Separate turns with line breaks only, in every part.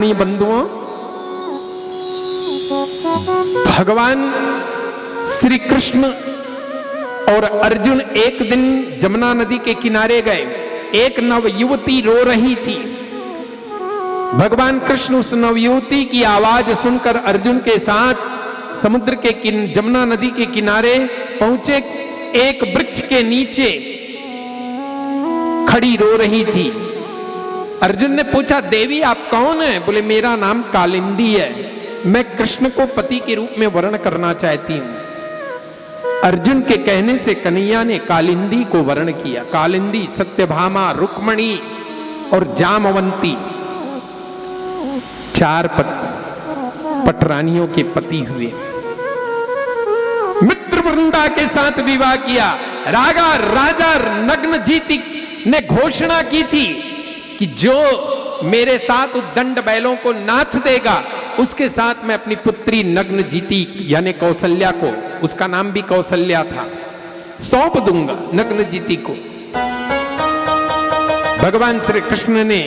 बंधुओं, भगवान श्री कृष्ण और अर्जुन एक दिन जमुना नदी के किनारे गए। एक नवयुवती रो रही थी। भगवान कृष्ण उस नवयुवती की आवाज सुनकर अर्जुन के साथ समुद्र के जमुना नदी के किनारे पहुंचे। एक वृक्ष के नीचे खड़ी रो रही थी। अर्जुन ने पूछा, देवी आप कौन है? बोले, मेरा नाम कालिंदी है, मैं कृष्ण को पति के रूप में वर्ण करना चाहती हूं। अर्जुन के कहने से कन्हैया ने कालिंदी को वर्ण किया। कालिंदी सत्यभामा, रुक्मणी और जामवंती चार पटरानियों के पति हुए। मित्र वृंदा के साथ विवाह किया। राजा नग्नजीति ने घोषणा की थी कि जो मेरे साथ उद्दंड बैलों को नाथ देगा उसके साथ मैं अपनी पुत्री नग्नजीति यानी कौशल्या को, उसका नाम भी कौशल्या था, सौंप दूंगा नग्नजीति को। भगवान श्री कृष्ण ने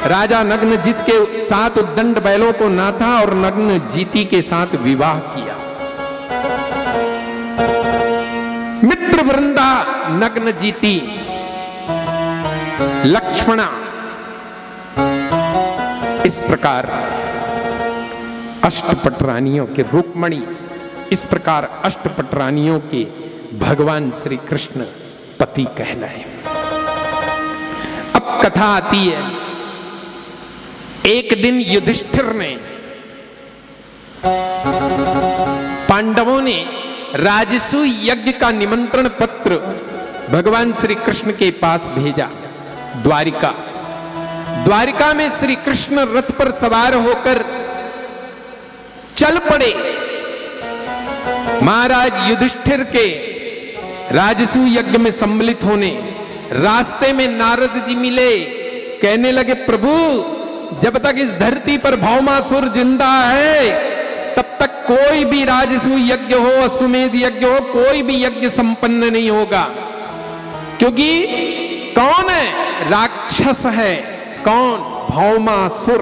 राजा नग्नजीत के साथ उद्दंड बैलों को नाथा और नग्नजीति के साथ विवाह किया। मित्र वृंदा, नग्नजीति, लक्ष्मणा, इस प्रकार अष्टपटरानियों के, रुक्मणी, इस प्रकार अष्टपटरानियों के भगवान श्री कृष्ण पति कहलाए। अब कथा आती है। एक दिन युधिष्ठिर ने, पांडवों ने राजसूय यज्ञ का निमंत्रण पत्र भगवान श्री कृष्ण के पास भेजा। द्वारिका में श्री कृष्ण रथ पर सवार होकर चल पड़े। महाराज युधिष्ठिर के राजसूय यज्ञ में सम्मिलित होने। रास्ते में नारद जी मिले, कहने लगे, प्रभु जब तक इस धरती पर भौमासुर जिंदा है तब तक कोई भी राजसूय यज्ञ हो, अश्वमेध यज्ञ हो, कोई भी यज्ञ संपन्न नहीं होगा। क्योंकि कौन है? राक्षस है। कौन? भौमासुर।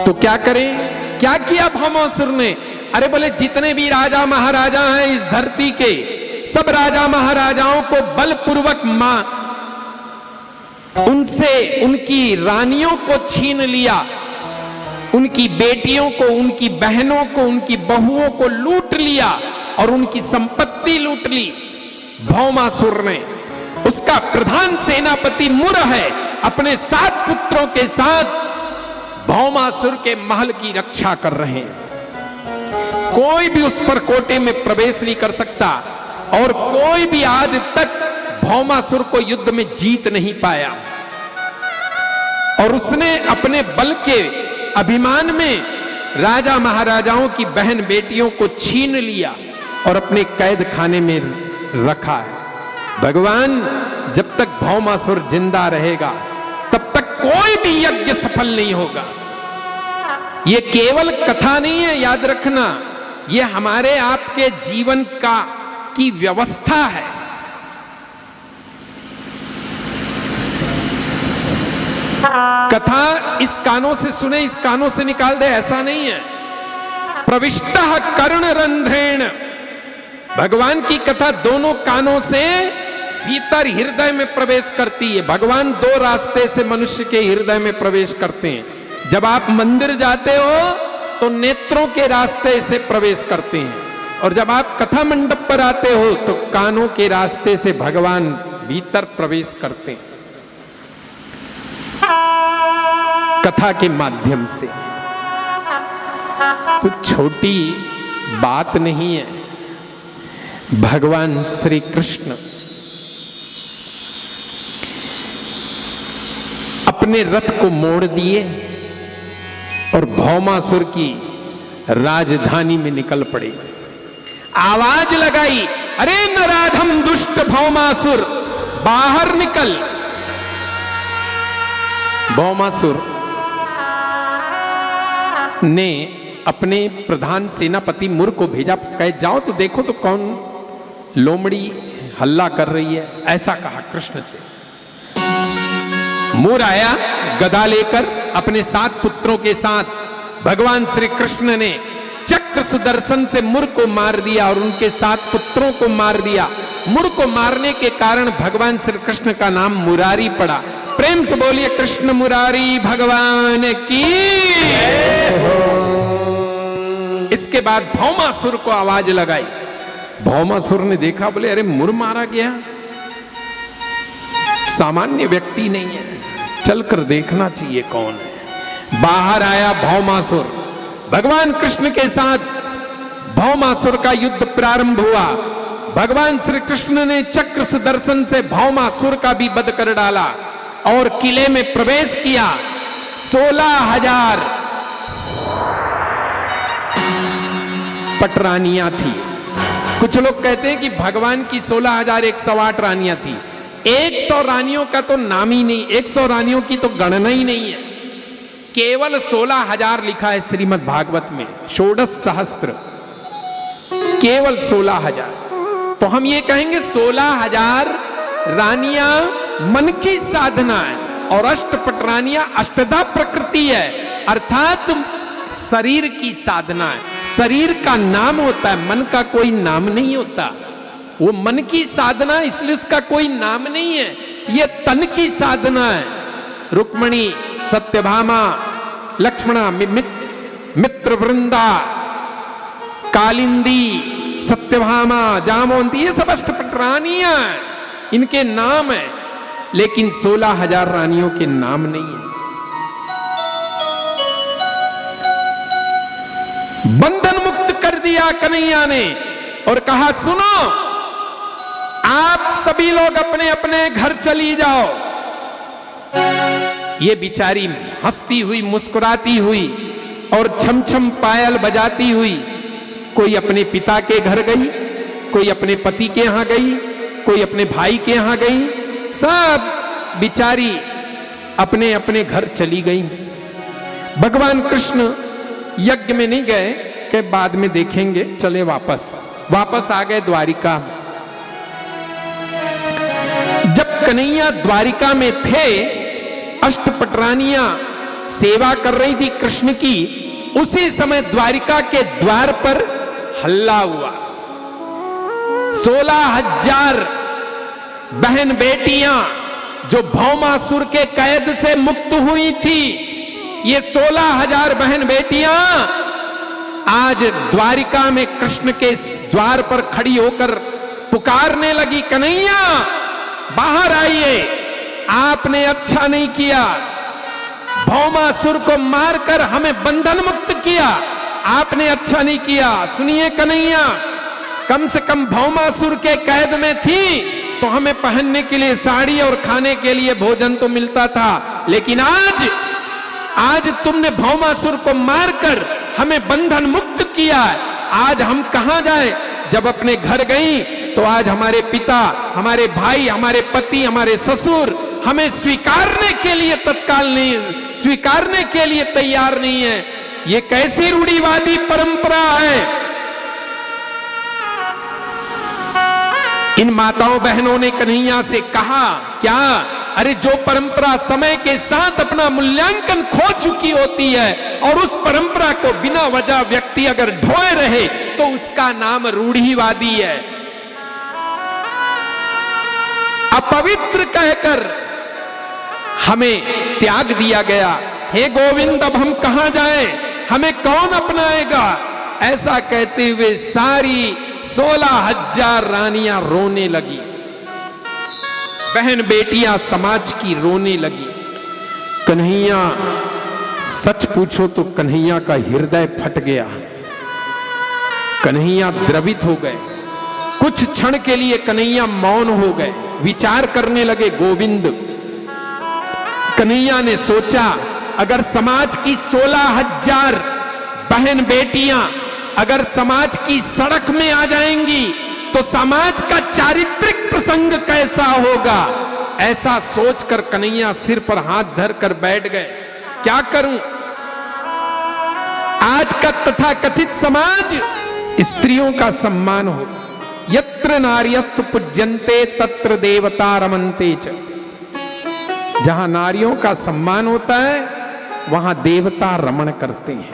तो क्या करें? क्या किया भौमासुर ने? अरे बोले, जितने भी राजा महाराजा हैं इस धरती के, सब राजा महाराजाओं को बलपूर्वक उनसे उनकी रानियों को छीन लिया, उनकी बेटियों को, उनकी बहनों को, उनकी बहुओं को लूट लिया और उनकी संपत्ति लूट ली भौमासुर ने। उसका प्रधान सेनापति मुर है, अपने 7 पुत्रों के साथ भौमासुर के महल की रक्षा कर रहे हैं। कोई भी उस पर कोटे में प्रवेश नहीं कर सकता और कोई भी आज तक भौमासुर को युद्ध में जीत नहीं पाया। और उसने अपने बल के अभिमान में राजा महाराजाओं की बहन बेटियों को छीन लिया और अपने कैद खाने में रखा है। भगवान जब तक भौमासुर जिंदा रहेगा तब तक कोई भी यज्ञ सफल नहीं होगा। यह केवल कथा नहीं है, याद रखना, यह हमारे आपके जीवन की व्यवस्था है। कथा इस कानों से सुने, इस कानों से निकाल दे, ऐसा नहीं है। प्रविष्टः कर्णरंध्रेण, भगवान की कथा दोनों कानों से भीतर हृदय में प्रवेश करती है। भगवान 2 रास्ते से मनुष्य के हृदय में प्रवेश करते हैं। जब आप मंदिर जाते हो तो नेत्रों के रास्ते से प्रवेश करते हैं, और जब आप कथा मंडप पर आते हो तो कानों के रास्ते से भगवान भीतर प्रवेश करते हैं, कथा के माध्यम से। तो छोटी बात नहीं है। भगवान श्री कृष्ण अपने रथ को मोड़ दिए और भौमासुर की राजधानी में निकल पड़े। आवाज लगाई, अरे नराधम दुष्ट भौमासुर, बाहर निकल। भौमासुर ने अपने प्रधान सेनापति मुर को भेजा, कह जाओ तो देखो तो कौन लोमड़ी हल्ला कर रही है, ऐसा कहा कृष्ण से। मुर आया गदा लेकर अपने 7 पुत्रों के साथ। भगवान श्री कृष्ण ने चक्र सुदर्शन से मुर को मार दिया और उनके 7 पुत्रों को मार दिया। मुर को मारने के कारण भगवान श्री कृष्ण का नाम मुरारी पड़ा। प्रेम से बोलिए कृष्ण मुरारी भगवान की। इसके बाद भौमासुर को आवाज लगाई। भौमासुर ने देखा, बोले अरे मुर मारा गया, सामान्य व्यक्ति नहीं है, चलकर देखना चाहिए कौन है। बाहर आया भौमासुर। भगवान कृष्ण के साथ भौमासुर का युद्ध प्रारंभ हुआ। भगवान श्री कृष्ण ने चक्र सुदर्शन से भौमासुर का भी वध कर डाला और किले में प्रवेश किया। 16,000 पटरानियां थी। कुछ लोग कहते हैं कि भगवान की 16,108 रानियां थी। 100 रानियों का तो नाम ही नहीं, 100 रानियों की तो गणना ही नहीं है। केवल 16,000 लिखा है श्रीमद् भागवत में, षोडश सहस्त्र, केवल 16,000। तो हम ये कहेंगे 16,000 रानियां मन की साधना है और अष्टपट रानियां अष्टधा प्रकृति है, अर्थात शरीर की साधना है। शरीर का नाम होता है, मन का कोई नाम नहीं होता। वो मन की साधना, इसलिए उसका कोई नाम नहीं है। ये तन की साधना है। रुक्मणी, सत्यभामा, लक्ष्मणा, मित्र वृंदा, कालिंदी, सत्यभामा, जामवंती, ये सब अष्टपट रानियां हैं, इनके नाम है। लेकिन 16,000 रानियों के नाम नहीं है। बंधन मुक्त कर दिया कन्हैया ने और कहा सुनो, आप सभी लोग अपने अपने घर चली जाओ। ये बिचारी हंसती हुई, मुस्कुराती हुई और छम छम पायल बजाती हुई कोई अपने पिता के घर गई, कोई अपने पति के यहां गई, कोई अपने भाई के यहां गई, सब बिचारी अपने अपने घर चली गई। भगवान कृष्ण यज्ञ में नहीं गए कि बाद में देखेंगे, चले वापस आ गए द्वारिका। जब कन्हैया द्वारिका में थे, अष्टपटरानियां सेवा कर रही थी कृष्ण की, उसी समय द्वारिका के द्वार पर हल्ला हुआ। 16,000 बहन बेटियां जो भौमासुर के कैद से मुक्त हुई थी, ये 16,000 बहन बेटियां आज द्वारिका में कृष्ण के द्वार पर खड़ी होकर पुकारने लगी, कन्हैया बाहर आइए, आपने अच्छा नहीं किया, भौमासुर को मारकर हमें बंधन मुक्त किया, आपने अच्छा नहीं किया। सुनिए कन्हैया, कम से कम भौमासुर के कैद में थी तो हमें पहनने के लिए साड़ी और खाने के लिए भोजन तो मिलता था, लेकिन आज तुमने भौमासुर को मारकर हमें बंधन मुक्त किया। आज हम कहां जाएं? जब अपने घर गई तो आज हमारे पिता, हमारे भाई, हमारे पति, हमारे ससुर हमें स्वीकारने के लिए तत्काल नहीं, स्वीकारने के लिए तैयार नहीं है। ये कैसी रूढ़िवादी परंपरा है? इन माताओं बहनों ने कन्हैया से कहा क्या? अरे जो परंपरा समय के साथ अपना मूल्यांकन खो चुकी होती है और उस परंपरा को बिना वजह व्यक्ति अगर ढोए रहे तो उसका नाम रूढ़िवादी है। अपवित्र कहकर हमें त्याग दिया गया। हे गोविंद, अब हम कहां जाएं? हमें कौन अपनाएगा? ऐसा कहते हुए सारी 16,000 रानियां रोने लगी, बहन बेटियां समाज की रोने लगी। कन्हैया, सच पूछो तो कन्हैया का हृदय फट गया, कन्हैया द्रवित हो गए। कुछ क्षण के लिए कन्हैया मौन हो गए, विचार करने लगे। गोविंद, कन्हैया ने सोचा, अगर समाज की 16,000 बहन बेटियां अगर समाज की सड़क में आ जाएंगी तो समाज का चारित्रिक प्रसंग कैसा होगा? ऐसा सोचकर कन्हैया सिर पर हाथ धरकर बैठ गए। क्या करूं? आज का तथाकथित समाज स्त्रियों का सम्मान हो, यत्र नार्यस्तु पूज्यन्ते तत्र देवता रमन्ते च। जहां नारियों का सम्मान होता है वहां देवता रमण करते हैं।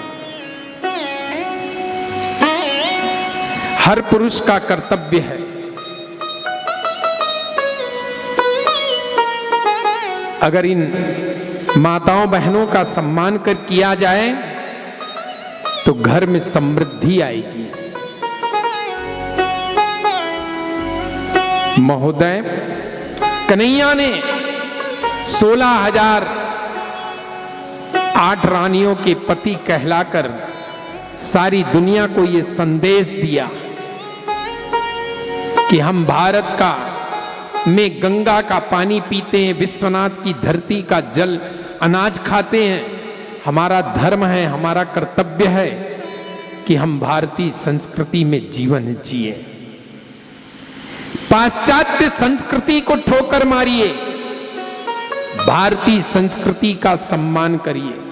हर पुरुष का कर्तव्य है अगर इन माताओं बहनों का सम्मान कर किया जाए तो घर में समृद्धि आएगी। महोदय, कन्हैया ने 16,008 रानियों के पति कहलाकर सारी दुनिया को यह संदेश दिया कि हम भारत का में गंगा का पानी पीते हैं, विश्वनाथ की धरती का जल अनाज खाते हैं। हमारा धर्म है, हमारा कर्तव्य है कि हम भारतीय संस्कृति में जीवन जिए। पाश्चात्य संस्कृति को ठोकर मारिए, भारतीय संस्कृति का सम्मान करिए।